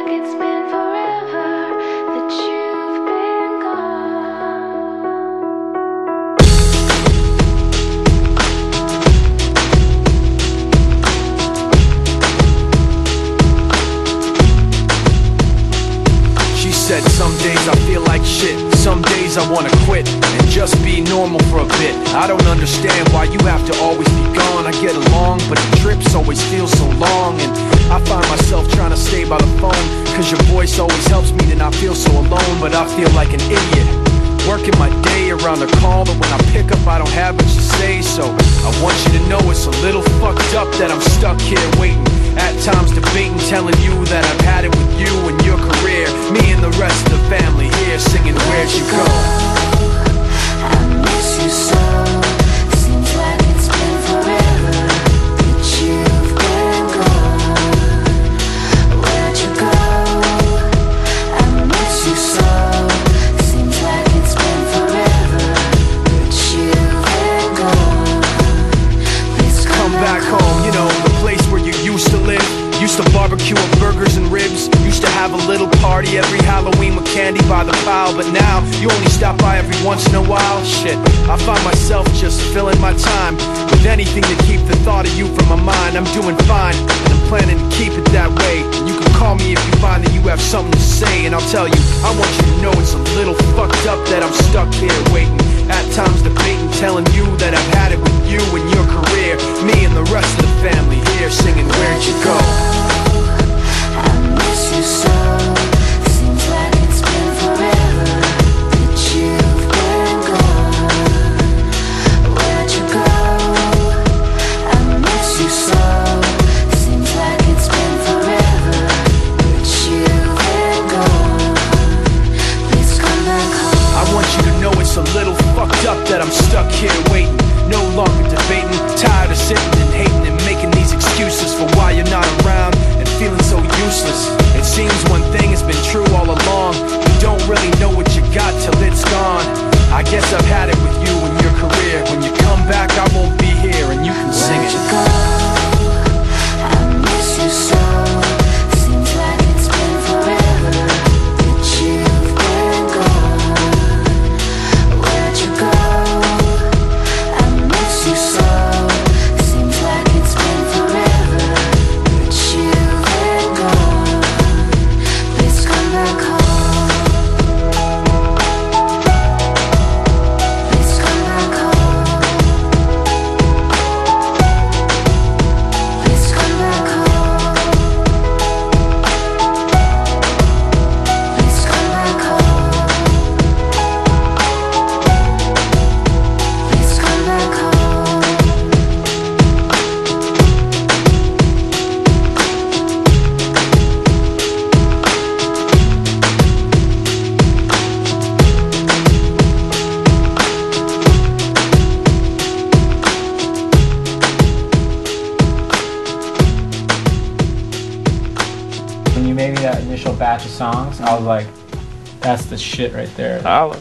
like it's been forever that you've been gone. She said some days I feel like shit, some days I wanna quit and just be normal for a bit. I don't understand why you have to always be gone. I get along, but the trips always feel so long, and I find myself trying to stay by the phone, cause your voice always helps me to not feel so alone. But I feel like an idiot, working my day around the call, but when I pick up I don't have much to say. So I want you to know it's a little fucked up that I'm stuck here waiting, at times debating, telling you that I've had it with you and your career, me and the rest of the family here singing Where'd You Go? I miss you so. Seems like it's been forever that you've been gone. Where'd you go? I miss you so. Seems like it's been forever that you've been gone. Please Come back home, you know, the place where you used to live. Used to barbecue on burgers and ribs. Used to have a little party every Halloween with candy by the pile. But now, you only stop by every once in a while. Shit, I find myself just filling my time with anything to keep the thought of you from my mind. I'm doing fine, and I'm planning to keep it that way. You can call me if you find that you have something to say, and I'll tell you, I want you to know it's a little fucked up that I'm stuck here waiting, at times debating, telling you that I've had it with you and your career, me and the rest of the family here singing Where'd You Go? I miss you so. Seems like it's been forever that you've been gone. Where'd you go? I miss you so. Seems like it's been forever that you've been gone. Please come back home. I want you to know it's a little fucked up that I'm stuck here waiting, no longer debating, tired of sitting and hating and making these excuses for why you're not around and feeling so useless. It seems one thing has been true all along, you don't really know what you got till it's gone. I guess I've had it with you and your career. When you come back I won't be here and you can sing it. Where'd you go? I miss you so. Seems like it's been forever that you've been gone. Where'd you go? I miss you so. Seems like it's been forever that you've been gone. Please come back home. Please come back home. Please come back home. Please come back home. Please come back home. When you made me that initial batch of songs, I was like, that's the shit right there. Holla.